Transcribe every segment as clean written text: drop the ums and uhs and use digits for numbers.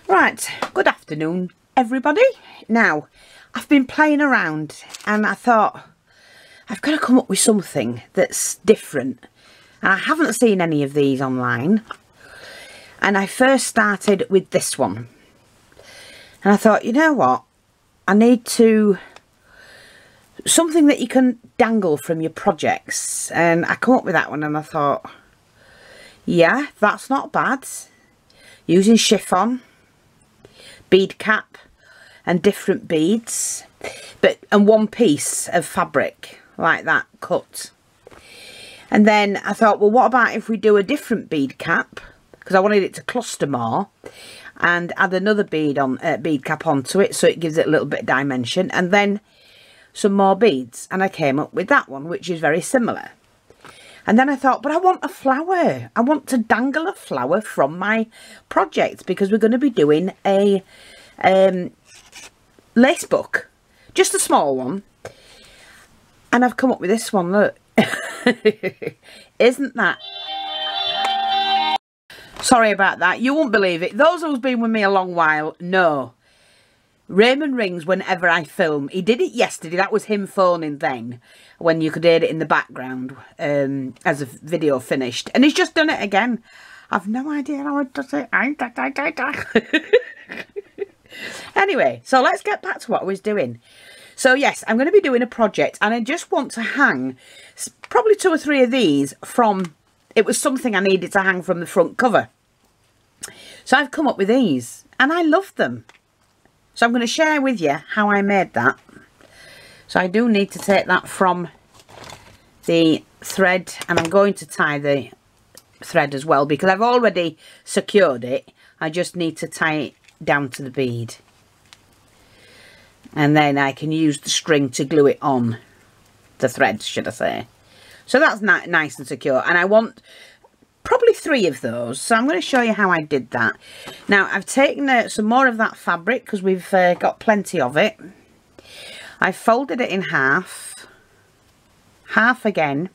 Right, good afternoon everybody. Now, I've been playing around and I thought I've got to come up with something that's different. And I haven't seen any of these online. And I first started with this one. And I thought, you know what? I need something that you can dangle from your projects. And I come up with that one and I thought, yeah, that's not bad. Using chiffon, bead cap and different beads, and one piece of fabric like that cut. And then I thought, well, what about if we do a different bead cap, because I wanted it to cluster more, and add another bead cap onto it so it gives it a little bit of dimension, and then some more beads. And I came up with that one, which is very similar. And then I thought, but I want a flower. I want to dangle a flower from my project because we're going to be doing a lace book. Just a small one. And I've come up with this one, look. Isn't that? Sorry about that. You won't believe it. Those who've been with me a long while know. Raymond rings whenever I film. He did it yesterday. That was him phoning then, when you could hear it in the background as a video finished. And he's just done it again. I've no idea how it does it. Anyway, so let's get back to what I was doing. So yes, I'm going to be doing a project, and I just want to hang probably 2 or 3 of these from, it was something I needed to hang from the front cover. So I've come up with these, and I love them. So I'm going to share with you how I made that. So I do need to take that from the thread, and I'm going to tie the thread as well because I've already secured it. I just need to tie it down to the bead. And then I can use the string to glue it on the thread, should I say. So that's nice and secure. And I want probably 3 of those, so I'm going to show you how I did that. Now I've taken some more of that fabric because we've got plenty of it. I folded it in half again,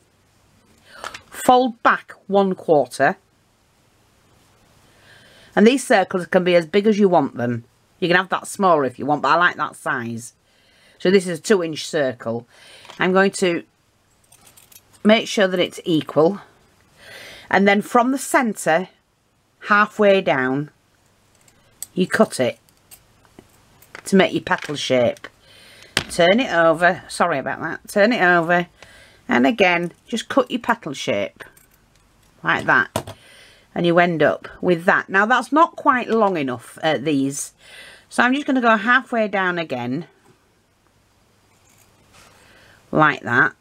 fold back 1/4, and these circles can be as big as you want them. You can have that smaller if you want, but I like that size. So this is a 2-inch circle. I'm going to make sure that it's equal. And then from the centre, halfway down, you cut it to make your petal shape. Turn it over, sorry about that, turn it over, and again, just cut your petal shape, like that. And you end up with that. Now that's not quite long enough, these. So I'm just going to go halfway down again, like that.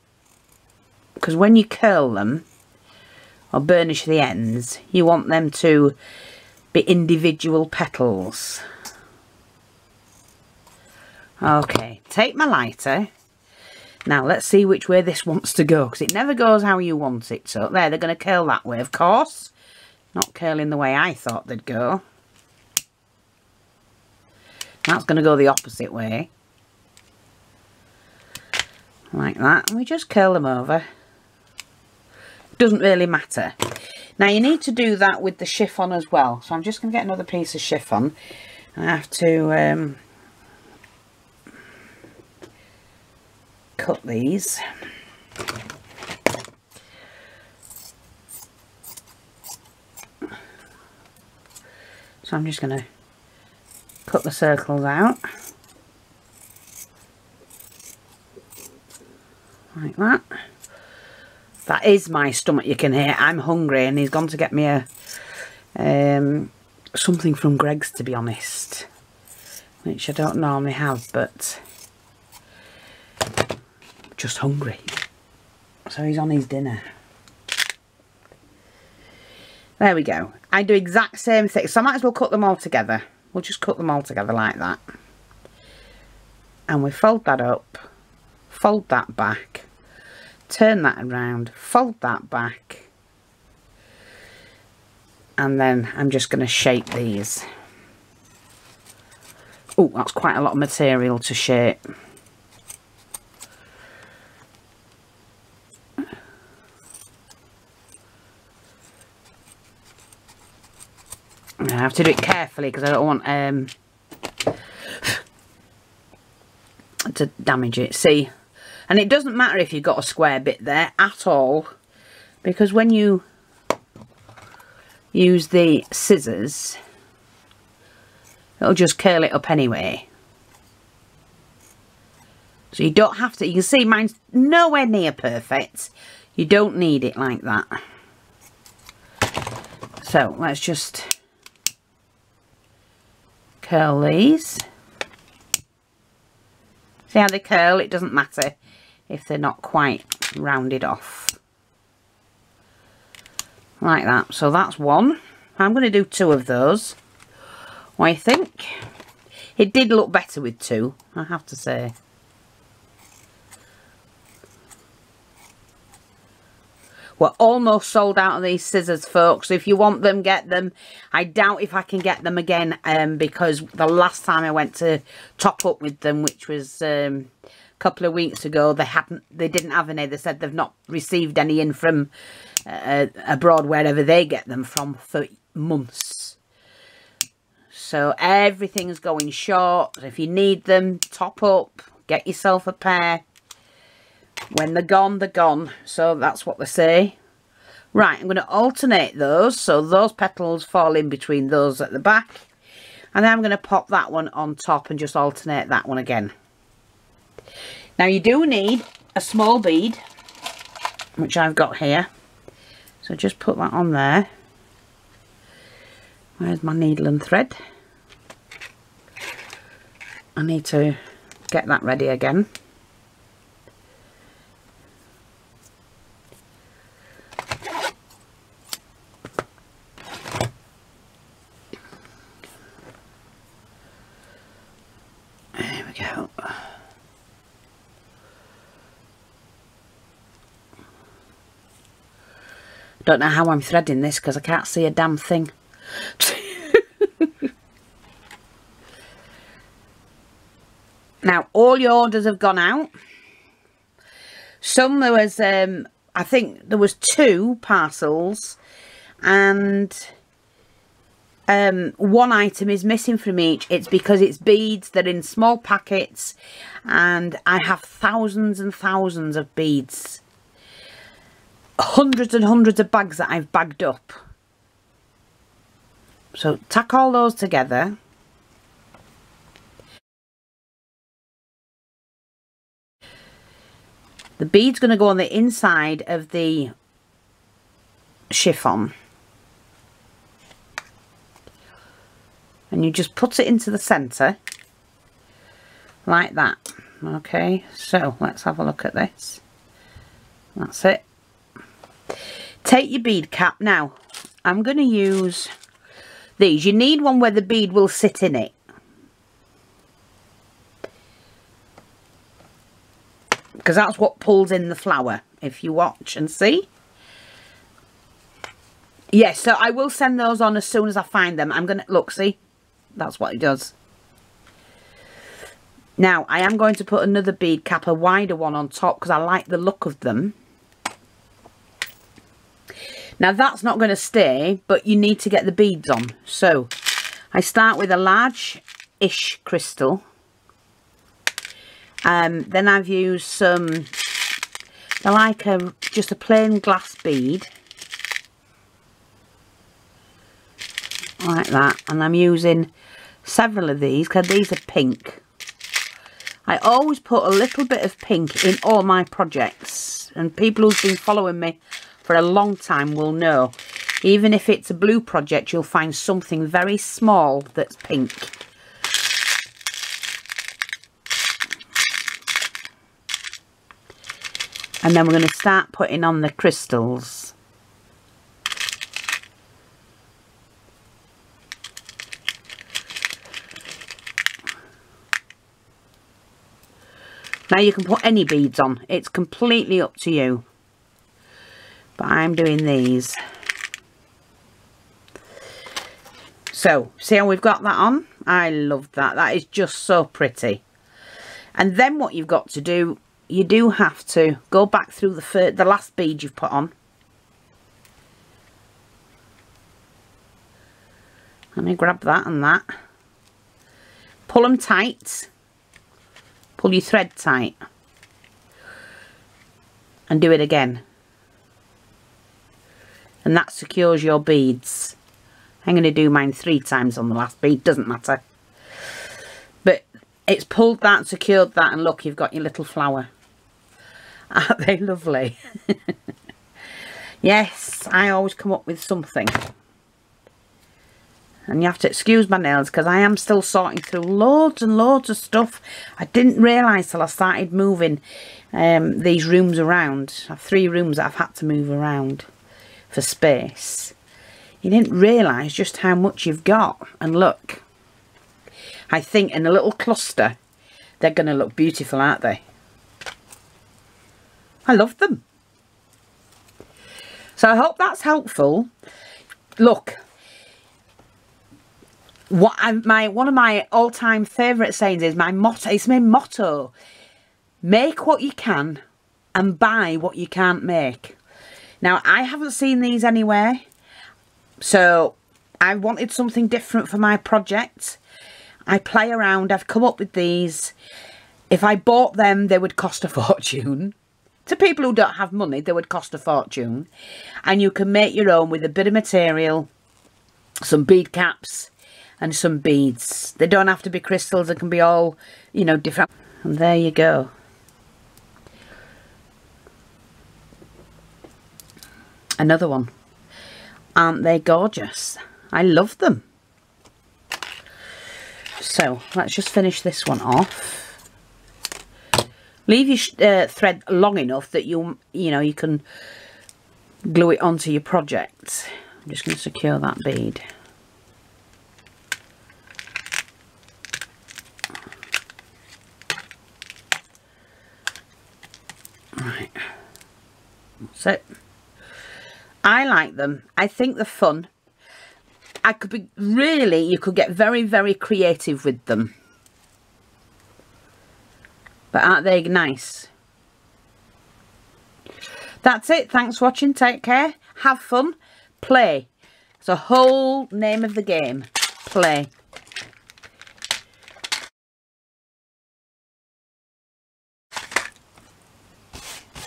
Because when you curl them, or burnish the ends, you want them to be individual petals. Okay, take my lighter. Now let's see which way this wants to go, because it never goes how you want it. So there, they're going to curl that way, of course. Not curling the way I thought they'd go. That's going to go the opposite way. Like that. And we just curl them over. Doesn't really matter. Now you need to do that with the chiffon as well. So I'm just going to get another piece of chiffon. I have to cut these. So I'm just going to cut the circles out. Like that. That is my stomach, you can hear. I'm hungry and he's gone to get me a something from Greg's, to be honest. Which I don't normally have, but I'm just hungry. So he's on his dinner. There we go. I do exact same thing. So I might as well cut them all together. We'll just cut them all together like that. And we fold that up. Fold that back. Turn that around, fold that back, and then I'm just going to shape these. Oh, that's quite a lot of material to shape. I have to do it carefully because I don't want to damage it. See, and it doesn't matter if you've got a square bit there at all, because when you use the scissors, it'll just curl it up anyway. So you don't have to. You can see mine's nowhere near perfect. You don't need it like that. So let's just curl these. See how they curl? It doesn't matter if they're not quite rounded off. Like that. So that's one. I'm going to do 2 of those. What do you think? It did look better with 2, I have to say. We're almost sold out of these scissors, folks. If you want them, get them. I doubt if I can get them again, because the last time I went to top up with them, which was a couple of weeks ago, they didn't have any. They said they've not received any in from abroad, wherever they get them from, for months. So everything's going short. If you need them, top up, get yourself a pair. When they're gone, they're gone. So that's what they say. Right, I'm going to alternate those. So those petals fall in between those at the back. And then I'm going to pop that one on top and just alternate that one again. Now you do need a small bead, which I've got here. So just put that on there. Where's my needle and thread? I need to get that ready again. There we go. Don't know how I'm threading this because I can't see a damn thing. Now all your orders have gone out. Some there was I think there was 2 parcels, and one item is missing from each. It's because it's beads. They're in small packets, and I have thousands and thousands of beads. Hundreds and hundreds of bags that I've bagged up. So tack all those together. The bead's going to go on the inside of the chiffon. And you just put it into the centre. Like that. Okay, so let's have a look at this. That's it. Take your bead cap. Now, I'm going to use these. You need one where the bead will sit in it. Because that's what pulls in the flower, if you watch and see. Yes, so I will send those on as soon as I find them. I'm going to, look, see? That's what it does. Now, I am going to put another bead cap, a wider one on top, because I like the look of them. Now, that's not going to stay, but you need to get the beads on. So, I start with a large-ish crystal. Then I've used some, I like just a plain glass bead. Like that. And I'm using several of these, because these are pink. I always put a little bit of pink in all my projects. And people who've been following me for a long time will know. Even if it's a blue project, you'll find something very small that's pink. And then we're going to start putting on the crystals. Now you can put any beads on. It's completely up to you. But I'm doing these. So, see how we've got that on? I love that. That is just so pretty. And then what you've got to do, you do have to go back through the last bead you've put on. Let me grab that and that. Pull them tight. Pull your thread tight. And do it again. And that secures your beads. I'm going to do mine 3 times on the last bead, doesn't matter. But it's pulled that and secured that, and look, you've got your little flower. Aren't they lovely? Yes, I always come up with something. And you have to excuse my nails because I am still sorting through loads and loads of stuff. I didn't realise till I started moving these rooms around. I have 3 rooms that I've had to move around for space. You didn't realise just how much you've got. And look, I think in a little cluster they're going to look beautiful, aren't they? I love them. So I hope that's helpful. Look, one of my all-time favourite sayings is my motto. It's my motto: make what you can and buy what you can't make. Now, I haven't seen these anywhere, so I wanted something different for my project. I play around. I've come up with these. If I bought them, they would cost a fortune. To people who don't have money, they would cost a fortune. And you can make your own with a bit of material, some bead caps and some beads. They don't have to be crystals. They can be all, you know, different. And there you go. Another one. Aren't they gorgeous? I love them. So let's just finish this one off. Leave your thread long enough that you can glue it onto your project. I'm just going to secure that bead. Right, that's it. I like them. I think they're fun. You could get very, very creative with them. But aren't they nice? That's it. Thanks for watching. Take care. Have fun. Play. It's the whole name of the game. Play.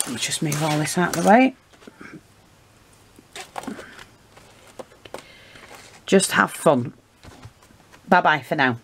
Let's just move all this out of the way. Just have fun. Bye-bye for now.